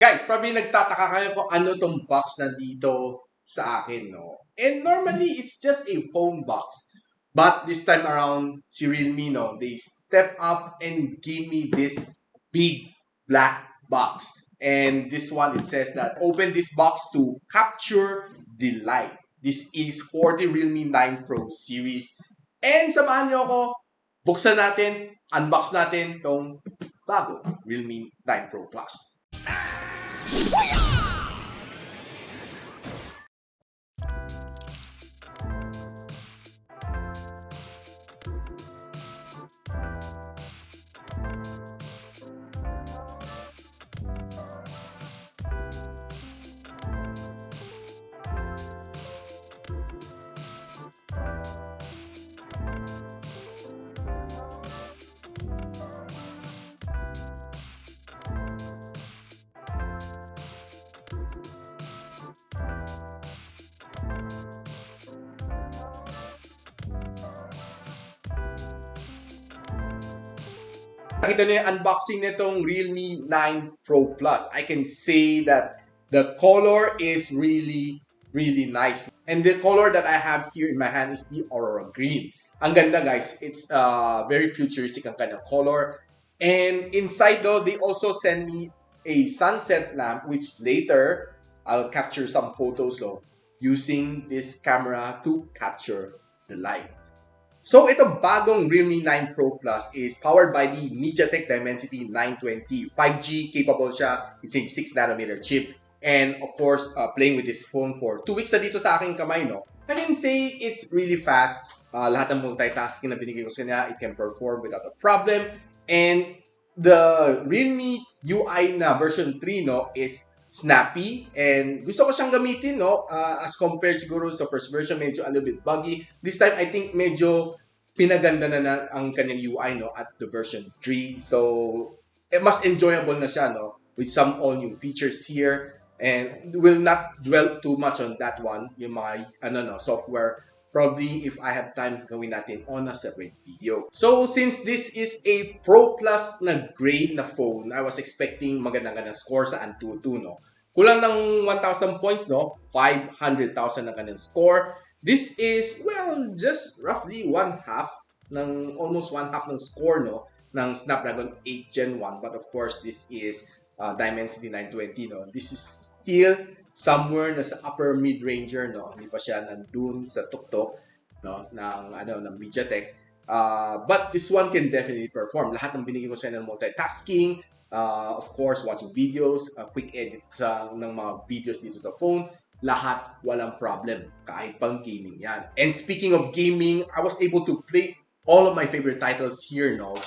Guys, probably nagtataka kayo kung ano tong box na dito sa akin, no? And normally, it's just a phone box. But this time around, si Realme, no, they step up and give me this big black box. And this one, it says that open this box to capture the light. This is for the Realme 9 Pro series. And samahan nyo ako, buksan natin, unbox natin tong bago Realme 9 Pro Plus. Nakita niyo yung unboxing nitong Realme 9 Pro Plus. I can say that the color is really nice. And the color that I have here in my hand is the Aurora Green. Ang ganda, guys. It's very futuristic ang kanyang color. And inside though, they also send me a sunset lamp, which later I'll capture some photos of using this camera to capture the light. So, itong bagong Realme 9 Pro Plus is powered by the MediaTek Dimensity 920. 5G capable siya. It's a 6nm chip. And of course, playing with this phone for 2 weeks na dito sa aking kamay, no? I can say it's really fast. Lahat ng multitasking na binigay ko sa kanya, it can perform without a problem. And the Realme UI na version 3, no, is snappy, and gusto ko siyang gamitin, no, as compared siguro sa first version, medyo a little bit buggy. This time I think medyo pinaganda na ang kanyang UI, no, at the version 3, so mas enjoyable na siya, no, with some all new features here, and will not dwell too much on that one, yung mga software. Probably if I have time, gawin natin on a separate video. So since this is a Pro Plus na grade na phone, I was expecting magandang score sa Antutu, no? Kulang ng 1,000 points, no? 500,000 ang kanyang score. This is, well, just roughly almost one half ng score, no? Ng Snapdragon 8 Gen 1. But of course, this is Dimensity 920, no? This is still somewhere na sa upper mid-ranger, no? Hindi pa siya nandun sa tuktok, no, ng MediaTek. But this one can definitely perform. Lahat ng binigay ko sa ng multitasking, of course, watching videos, quick edits ng mga videos dito sa phone, lahat walang problem, kahit pang gaming yan. And speaking of gaming, I was able to play all of my favorite titles here, no?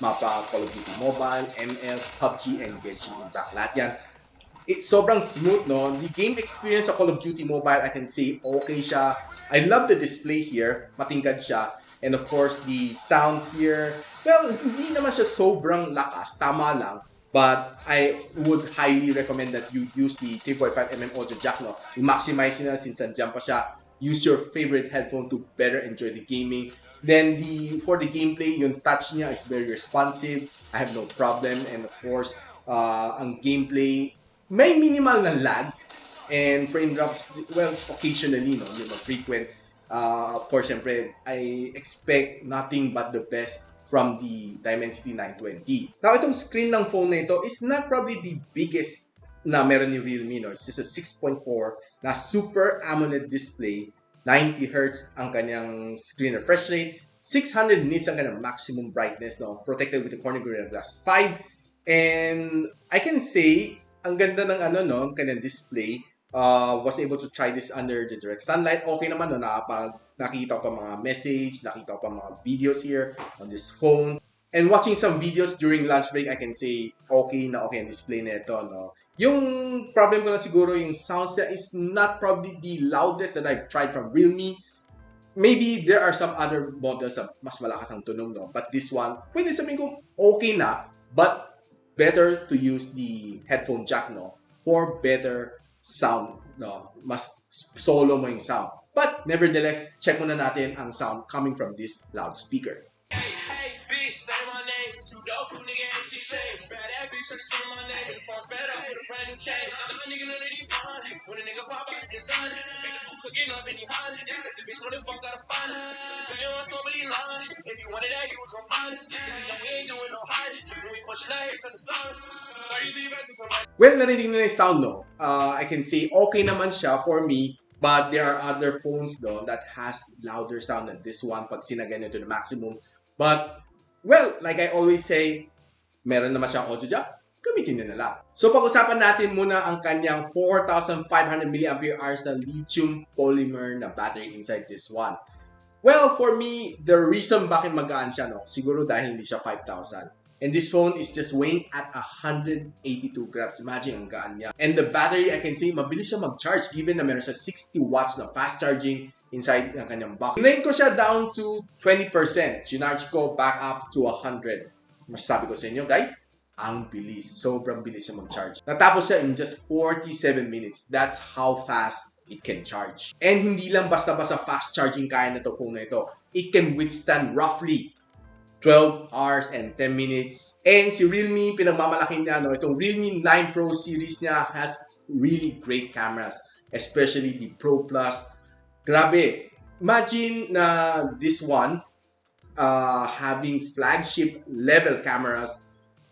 Mapa, Call of Duty Mobile, ML, PUBG, and Genshin Impact. Lahat yan. It's sobrang smooth, no? The game experience sa Call of Duty Mobile, I can say, okay siya. I love the display here. Matingkad siya. And of course, the sound here, well, hindi naman siya sobrang lakas. Tama lang. But I would highly recommend that you use the 3.5mm audio jack, no? I-maximize nyo na since nandiyan pa siya. Use your favorite headphone to better enjoy the gaming. Then, for the gameplay, yung touch niya is very responsive. I have no problem. And of course, ang gameplay, may minimal na lags and frame drops, well, occasionally, no, yung frequent. Of course, syempre, I expect nothing but the best from the Dimensity 920. Now, itong screen ng phone na ito is not probably the biggest na meron ni Realme, no? It's just a 6.4 na Super AMOLED display. 90Hz ang kanyang screen refresh rate. 600 nits ang kanyang maximum brightness, no? Protected with the Corning Gorilla Glass 5. And I can say, ang ganda ng ang kanyang display. Was able to try this under the direct sunlight. Okay naman, no? Nakita ko pa mga message, nakita ko pa mga videos here on this phone. And watching some videos during lunch break, I can say okay ang display nito, no? Yung problem ko na siguro, yung sounds niya is not probably the loudest that I've tried from Realme. Maybe there are some other models na mas malakas ang tunog, no? But this one, pwede sabihin ko okay na, but better to use the headphone jack, no, for better sound, no, mas solo mo yung sound. But nevertheless, check muna natin ang sound coming from this loudspeaker. Hey, bitch, say my name. Sudoku, nigga, Well, narinig na yung sound, no? I can say okay naman siya for me, but there are other phones, though, that has louder sound than this one pag sinagan to the maximum. But, well, like I always say, meron naman siyang audio jack, gamitin nyo na lang. So, pag-usapan natin muna ang kanyang 4,500 mAh na lithium polymer na battery inside this one. Well, for me, the reason bakit magaan siya, no, siguro dahil hindi siya 5,000. And this phone is just weighing at 182 grams. Imagine ang gaan niya. And the battery, I can say, mabilis siya mag-charge given na meron siya 60 watts na fast charging inside ng kanyang box. Rate ko siya down to 20%. Chinarge ko back up to 100. Masasabi ko sa inyo, guys, ang bilis. Sobrang bilis siya mag-charge. Natapos siya in just 47 minutes. That's how fast it can charge. And hindi lang basta-basta fast charging kaya na ito phone na ito. It can withstand roughly 12 hours and 10 minutes. And si Realme, pinagmamalaki niya, no? Itong Realme 9 Pro series niya has really great cameras. Especially the Pro Plus. Grabe. Imagine na this one having flagship level cameras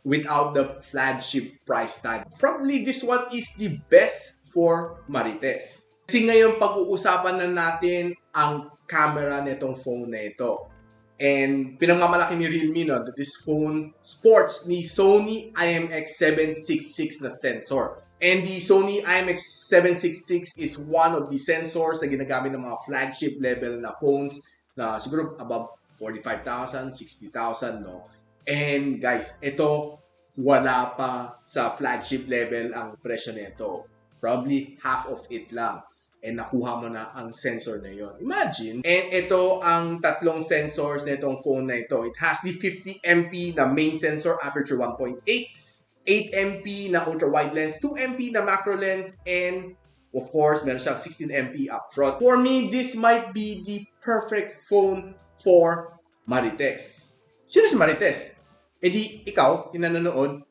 without the flagship price tag. Probably this one is the best for Marites. Kasi ngayon pag-uusapan na natin ang camera nitong phone na ito. And pinagmamalaki ni Realme, no, that this phone sports ni Sony IMX766 na sensor. And the Sony IMX766 is one of the sensors na ginagamit ng mga flagship level na phones na siguro above 45,000, 60,000, no? And guys, ito wala pa sa flagship level ang presyo nito. Probably half of it lang. And nakuha mo na ang sensor na yon. Imagine. And ito ang tatlong sensors na itong phone na ito. It has the 50MP na main sensor, aperture 1.8, 8MP na ultra-wide lens, 2MP na macro lens, and of course, meron siyang 16MP up front. For me, this might be the perfect phone for Marites. Sino si Marites? E di, ikaw, yung nanonood,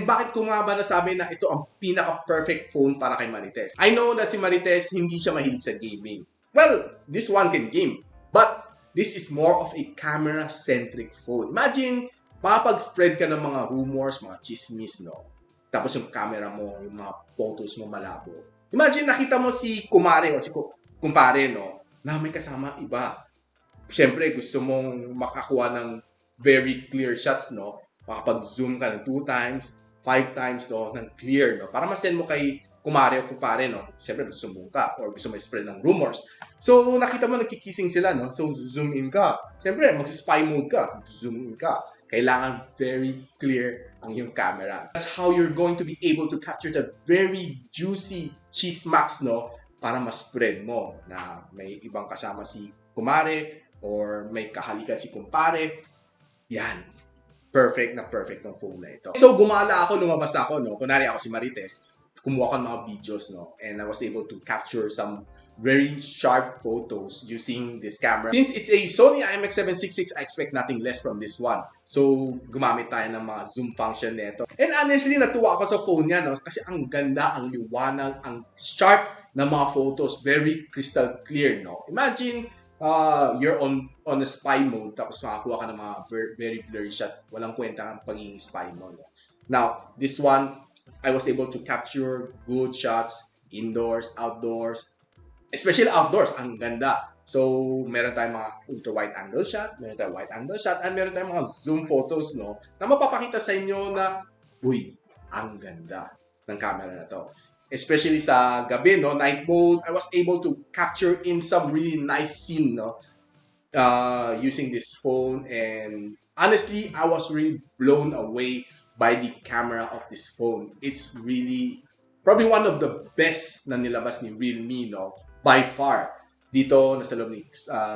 bakit ko nga ba nasabi na ito ang pinaka-perfect phone para kay Marites? I know na si Marites hindi siya mahilig sa gaming. Well, this one can game. But this is more of a camera-centric phone. Imagine, makapag-spread ka ng mga rumors, mga chismis, no? Tapos yung camera mo, yung mga photos mo malabo. Imagine, nakita mo si kumare o si kumpare, no? Na may kasama iba. Siyempre, gusto mong makakuha ng very clear shots, no? Makapag-zoom ka ng 2 times, 5 times, no, ng clear, no? Para ma-send mo kay kumare o kumpare, no? Siyempre, gusto mo ka or gusto mo spread ng rumors. So, nakita mo nagkikissing sila, no? So, zoom in ka. Siyempre, mag-spy mode ka. Zoom in ka. Kailangan very clear ang iyong camera. That's how you're going to be able to capture the very juicy chismax, no? Para ma-spread mo na may ibang kasama si kumare or may kahalikan si kumpare. Yan. Perfect ng phone na ito. So, gumala ako, lumabas ako, no? Kunwari ako si Marites, kumuha ko ng mga videos, no? And I was able to capture some very sharp photos using this camera. Since it's a Sony IMX766, I expect nothing less from this one. So, gumamit tayo ng mga zoom function nito. And honestly, natuwa ako sa phone niya, no? Kasi ang ganda, ang liwanag, ang sharp na mga photos, very crystal clear, no? Imagine, you're on a spy mode tapos makakuha ka ng mga very blurry shot. Walang kwenta ang pagiging spy mode. Now, this one, I was able to capture good shots indoors, outdoors, especially outdoors. Ang ganda. So, meron tayong mga ultra-wide angle shot, meron tayong wide angle shot, and meron tayong mga zoom photos, no, na mapapakita sa inyo na, uy, ang ganda ng camera na to. Especially sa gabi, no, night mode, I was able to capture in some really nice scene, no, using this phone. And honestly, I was really blown away by the camera of this phone. It's really probably one of the best na nilabas ni Realme, no, by far. Dito, nasa loob ni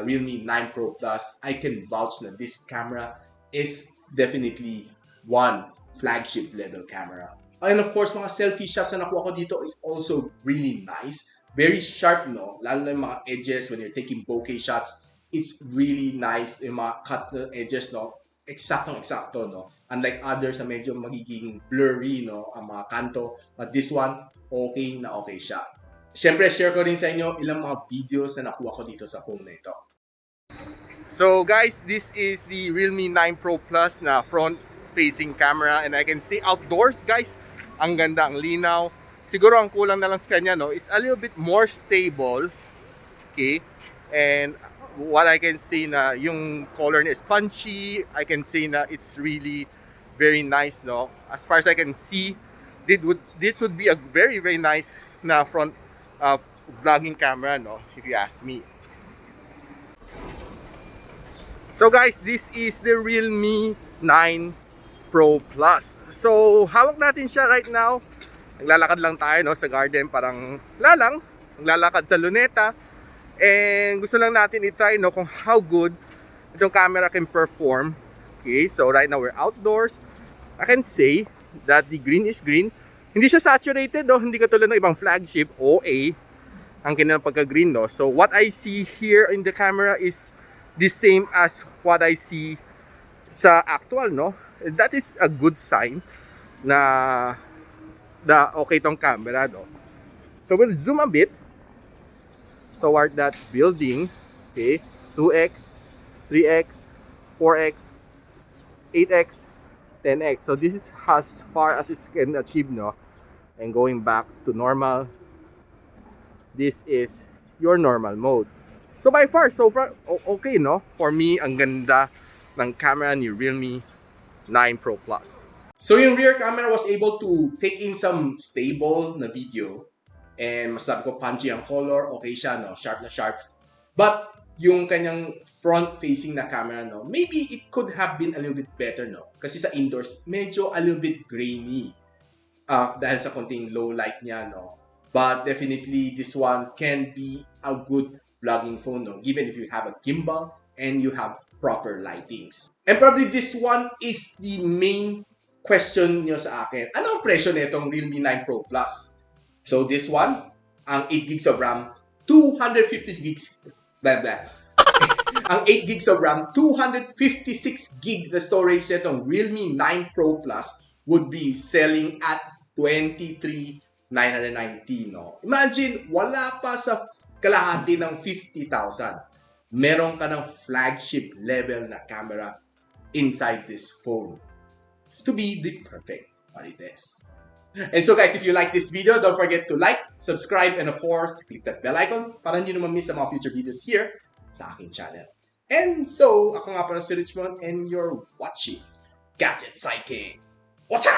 Realme 9 Pro Plus, I can vouch na this camera is definitely one flagship level camera. And of course, mga selfie shots na nakuha ko dito is also really nice. Very sharp, no? Lalo na yung mga edges when you're taking bokeh shots. It's really nice yung mga cut edges, no? Eksaktong-eksakto, no? Unlike others na medyo magiging blurry, no, ang mga kanto. But this one, okay na okay siya. Siyempre, share ko rin sa inyo ilang mga videos na nakuha ko dito sa phone na ito. So guys, this is the Realme 9 Pro Plus na front-facing camera. And I can see outdoors, guys, ang ganda, ang linaw. Siguro ang kulang na lang sa kanya, no, is a little bit more stable. Okay? And what I can see na yung color niya is punchy. I can see na it's really very nice, no? As far as I can see, this would be a very very nice na front vlogging camera, no? If you ask me. So guys, this is the Realme 9 Pro Plus. So hawak natin siya right now. Naglalakad lang tayo, no, sa garden, parang lalang, naglalakad sa Luneta. And gusto lang natin i-try, no, kung how good itong camera can perform. Okay, so right now we're outdoors. I can say that the green is green. Hindi siya saturated, no? Hindi katulad ng ibang flagship, OA ang kanilang pagka-green, no? So what I see here in the camera is the same as what I see sa actual, no? That is a good sign na okay tong camera, no? So we'll zoom a bit toward that building. Okay, 2x, 3x, 4x, 8x, 10x. So this is as far as it can achieve, no? And going back to normal, this is your normal mode. So by far, so far, okay, no? For me, ang ganda ng camera ni Realme 9 Pro Plus. So yung rear camera was able to take in some stable na video. And masabi ko, punchy ang color, okay siya, no? Sharp na sharp. But yung kanyang front-facing na camera, no? Maybe it could have been a little bit better, no? Kasi sa indoors, medyo a little bit grainy. Dahil sa konting low light niya, no? But definitely, this one can be a good vlogging phone, no? Given if you have a gimbal and you have proper lightings. And probably this one is the main question nyo sa akin. Ano ang presyo nitong Realme 9 Pro Plus? So this one, ang 8 gigs of RAM, 250 gigs, blah blah. Ang 8 gigs of RAM, 256 gig na storage nitong Realme 9 Pro Plus would be selling at 23,990, no? Imagine, wala pa sa kalahati ng 50,000. Meron ka ng flagship level na camera inside this phone. To be the perfect what it is. And so guys, if you like this video, don't forget to like, subscribe, and of course, click that bell icon para hindi nyo ma-miss ang mga future videos here sa aking channel. And so, ako nga pala si Richmond and you're watching Gadget Psychic. Watcha!